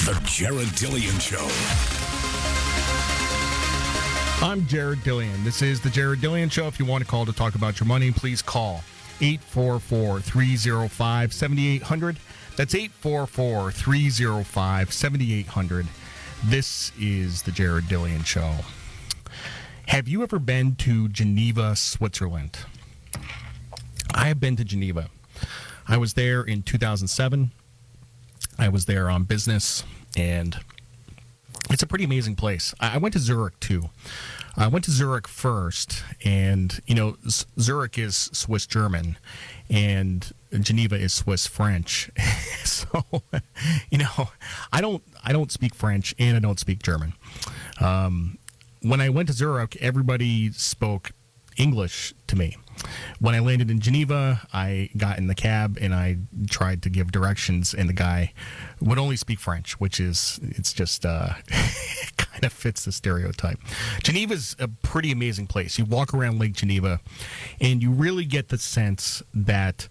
The Jared Dillian Show. I'm Jared Dillian. This is the Jared Dillian Show. If you want to call to talk about your money, please call 844-305-7800. That's 844-305-7800. This is the Jared Dillian Show. Have you ever been to Geneva, Switzerland? I have been to Geneva. I was there in 2007. I was there on business, and it's a pretty amazing place. I went to Zurich, too. I went to Zurich first, and, you know, Zurich is Swiss-German, and Geneva is Swiss-French. So, you know, I don't speak French, and I don't speak German. When I went to Zurich, everybody spoke English to me. When I landed in Geneva, I got in the cab and I tried to give directions, and the guy would only speak French, which is, it's just, it kind of fits the stereotype. Geneva's a pretty amazing place. You walk around Lake Geneva and you really get the sense that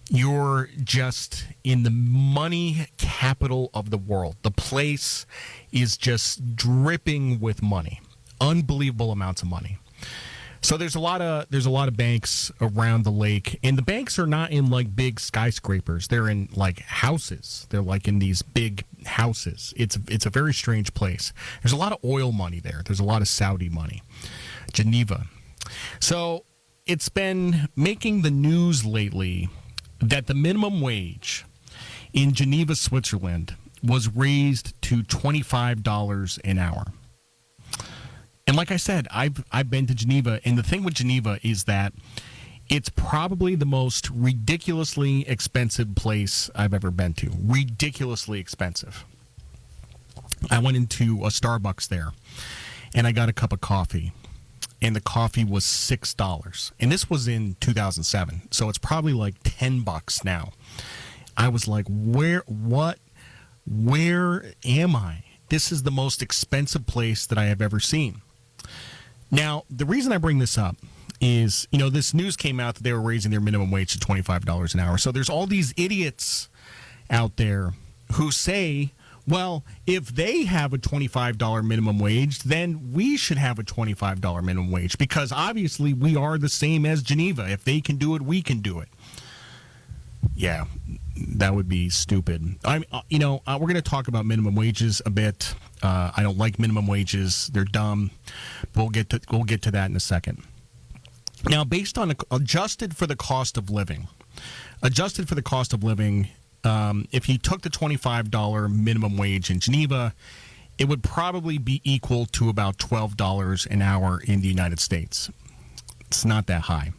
you're just in the money capital of the world. The place is just dripping with money. Unbelievable amounts of money. So there's a lot of banks around the lake, and the banks are not in like big skyscrapers. They're in like houses. They're like in these big houses. It's a very strange place. There's a lot of oil money there. There's a lot of Saudi money. Geneva. So it's been making the news lately that the minimum wage in Geneva, Switzerland was raised to $25 an hour. And like I said, I've been to Geneva, and the thing with Geneva is that it's probably the most ridiculously expensive place I've ever been to. Ridiculously expensive. I went into a Starbucks there, and I got a cup of coffee, and the coffee was $6. And this was in 2007, so it's probably like $10 now. I was like, where am I? This is the most expensive place that I have ever seen. Now, the reason I bring this up is, you know, this news came out that they were raising their minimum wage to $25 an hour. So there's all these idiots out there who say, well, if they have a $25 minimum wage, then we should have a $25 minimum wage because obviously we are the same as Geneva. If they can do it, we can do it. Yeah, that would be stupid. We're going to talk about minimum wages a bit. I don't like minimum wages; they're dumb. We'll get to that in a second. Now, based on adjusted for the cost of living, if you took the $25 minimum wage in Geneva, it would probably be equal to about $12 an hour in the United States. It's not that high.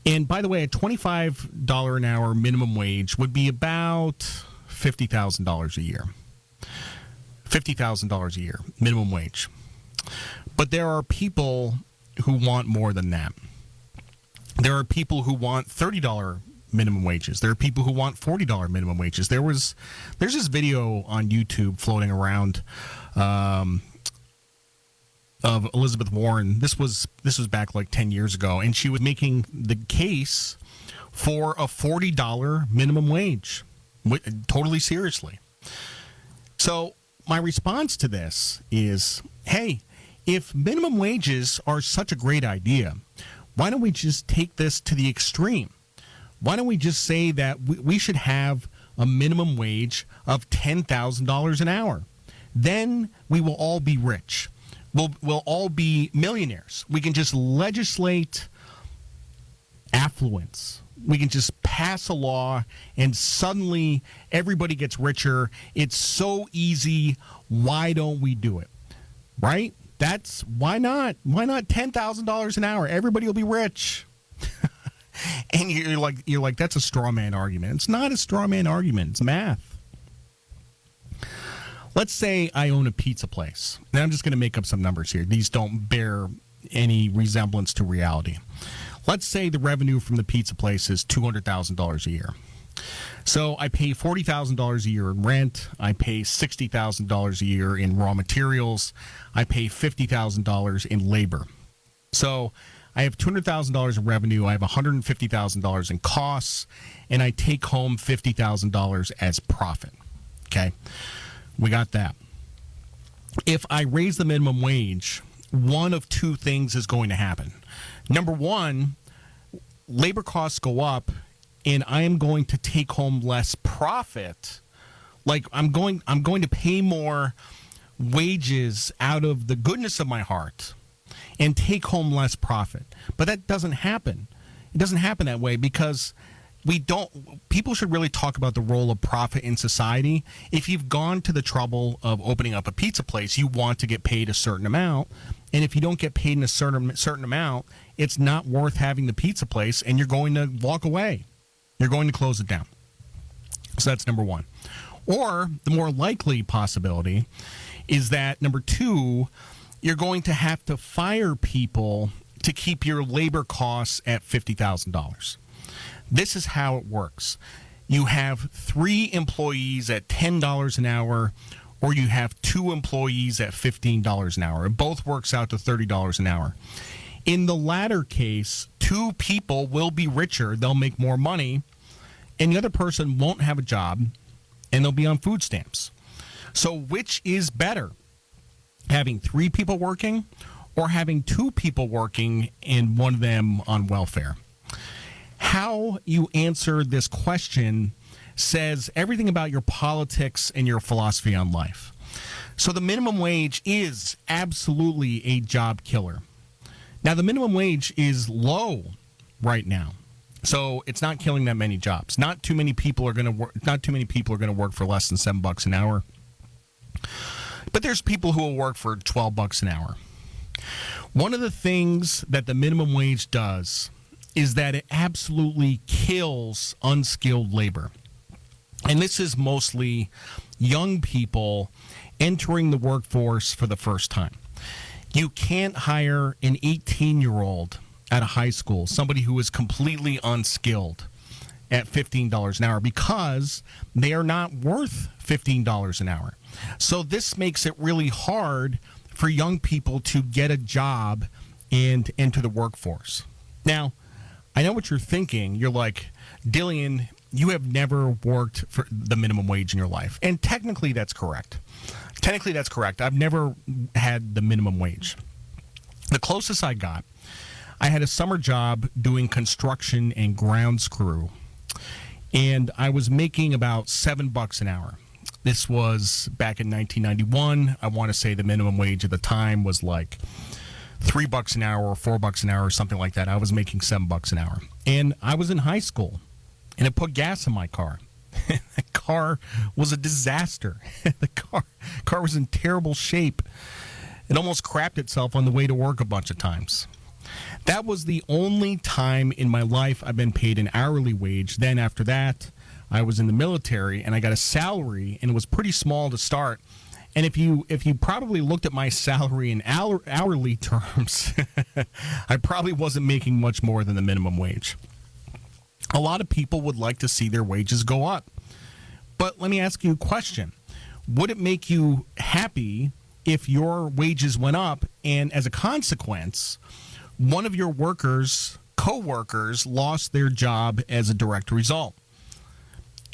And by the way, a $25 an hour minimum wage would be about $50,000 a year. $50,000 a year, minimum wage. But there are people who want more than that. There are people who want $30 minimum wages. There are people who want $40 minimum wages. There's this video on YouTube floating around of Elizabeth Warren. This was back like 10 years ago, and she was making the case for a $40 minimum wage, totally seriously. So my response to this is, hey, if minimum wages are such a great idea, why don't we just take this to the extreme? Why don't we just say that we should have a minimum wage of $10,000 an hour? Then we will all be rich. We'll all be millionaires. We can just legislate affluence. We can just pass a law and suddenly everybody gets richer. It's so easy. Why don't we do it? Right? Why not? Why not $10,000 an hour? Everybody will be rich. And you're like, that's a straw man argument. It's not a straw man argument. It's math. Let's say I own a pizza place. Now I'm just going to make up some numbers here. These don't bear any resemblance to reality. Let's say the revenue from the pizza place is $200,000 a year. So I pay $40,000 a year in rent. I pay $60,000 a year in raw materials. I pay $50,000 in labor. So I have $200,000 in revenue. I have $150,000 in costs, and I take home $50,000 as profit. Okay. We got that. If I raise the minimum wage, one of two things is going to happen. Number one, labor costs go up, and I am going to take home less profit. Like I'm going to pay more wages out of the goodness of my heart and take home less profit. But that doesn't happen. It doesn't happen that way because people should really talk about the role of profit in society. If you've gone to the trouble of opening up a pizza place, you want to get paid a certain amount. And if you don't get paid in a certain amount, it's not worth having the pizza place, and you're going to walk away. You're going to close it down. So that's number one. Or the more likely possibility is that, number two, you're going to have to fire people to keep your labor costs at $50,000. This is how it works. You have 3 employees at $10 an hour, or you have 2 employees at $15 an hour. It both works out to $30 an hour. In the latter case, 2 people will be richer. They'll make more money, and the other person won't have a job, and they'll be on food stamps. So which is better, having 3 people working or having 2 people working and one of them on welfare? How you answer this question says everything about your politics and your philosophy on life. So the minimum wage is absolutely a job killer. Now, the minimum wage is low right now, so it's not killing that many jobs. Not too many people are going to work. Not too many people are going to work for less than $7 an hour. But there's people who will work for $12 an hour. One of the things that the minimum wage does is that it absolutely kills unskilled labor. And this is mostly young people entering the workforce for the first time. You can't hire an 18-year-old at a high school, somebody who is completely unskilled, at $15 an hour because they are not worth $15 an hour. So this makes it really hard for young people to get a job and enter the workforce. Now, I know what you're thinking. You're like, Dillian, you have never worked for the minimum wage in your life. And technically that's correct. I've never had the minimum wage. The closest I got, I had a summer job doing construction and grounds crew. And I was making about $7 an hour. This was back in 1991. I want to say the minimum wage at the time was like $3 an hour or $4 an hour or something like that. I was making $7 an hour. And I was in high school, and it put gas in my car. The car was a disaster. The car was in terrible shape. It almost crapped itself on the way to work a bunch of times. That was the only time in my life I've been paid an hourly wage. Then after that, I was in the military, and I got a salary, and it was pretty small to start. And if you probably looked at my salary in hourly terms, I probably wasn't making much more than the minimum wage. A lot of people would like to see their wages go up. But let me ask you a question. Would it make you happy if your wages went up and as a consequence, one of your co-workers lost their job as a direct result?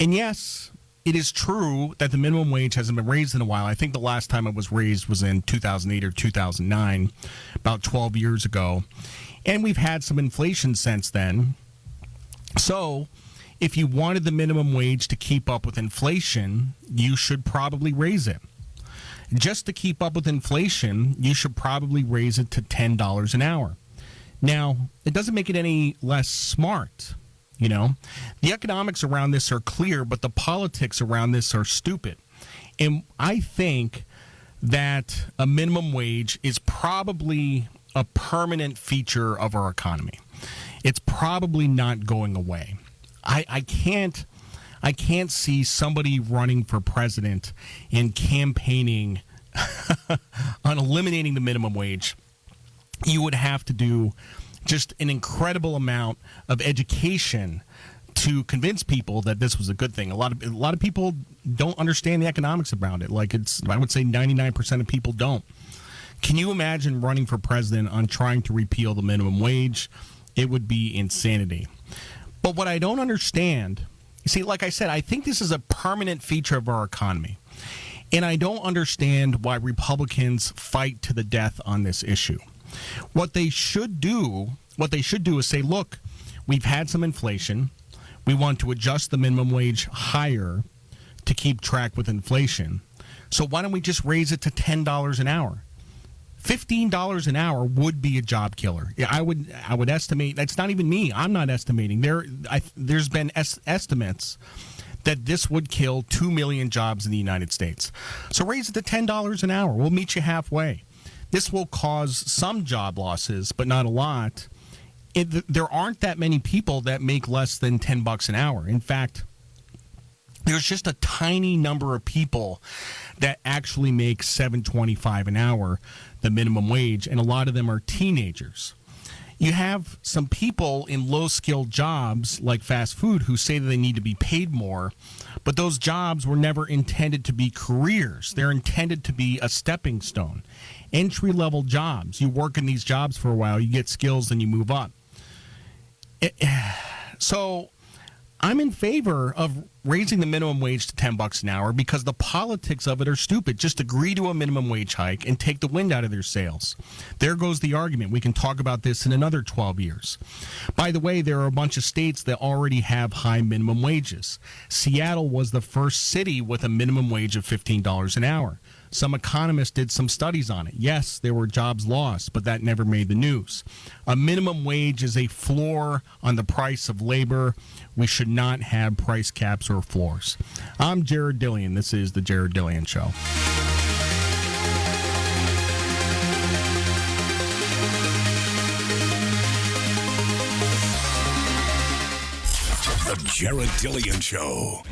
And yes, it is true that the minimum wage hasn't been raised in a while. I think the last time it was raised was in 2008 or 2009, about 12 years ago. And we've had some inflation since then. So if you wanted the minimum wage to keep up with inflation, you should probably raise it. Just to keep up with inflation, you should probably raise it to $10 an hour. Now, it doesn't make it any less smart. You know, the economics around this are clear, but the politics around this are stupid. And I think that a minimum wage is probably a permanent feature of our economy. It's probably not going away. I can't see somebody running for president and campaigning on eliminating the minimum wage. You would have to do just an incredible amount of education to convince people that this was a good thing. A lot of people don't understand the economics around it. I would say 99% of people don't. Can you imagine running for president on trying to repeal the minimum wage? It would be insanity. But what I don't understand, you see, like I said, I think this is a permanent feature of our economy. And I don't understand why Republicans fight to the death on this issue. What they should do is say, look, we've had some inflation. We want to adjust the minimum wage higher to keep track with inflation. So why don't we just raise it to $10 an hour? $15 an hour would be a job killer. Yeah, I would estimate. That's not even me. I'm not estimating. There's been estimates that this would kill 2 million jobs in the United States. So raise it to $10 an hour. We'll meet you halfway. This will cause some job losses, but not a lot. There aren't that many people that make less than $10 an hour. In fact, there's just a tiny number of people that actually make $7.25 an hour, the minimum wage, and a lot of them are teenagers. You have some people in low-skilled jobs like fast food who say that they need to be paid more, but those jobs were never intended to be careers. They're intended to be a stepping stone. Entry-level jobs. You work in these jobs for a while, you get skills, and you move up. So I'm in favor of raising the minimum wage to $10 an hour because the politics of it are stupid. Just agree to a minimum wage hike and take the wind out of their sails. There goes the argument. We can talk about this in another 12 years. By the way, there are a bunch of states that already have high minimum wages. Seattle was the first city with a minimum wage of $15 an hour. Some economists did some studies on it. Yes, there were jobs lost, but that never made the news. A minimum wage is a floor on the price of labor. We should not have price caps or floors. I'm Jared Dillian. This is The Jared Dillian Show. The Jared Dillian Show.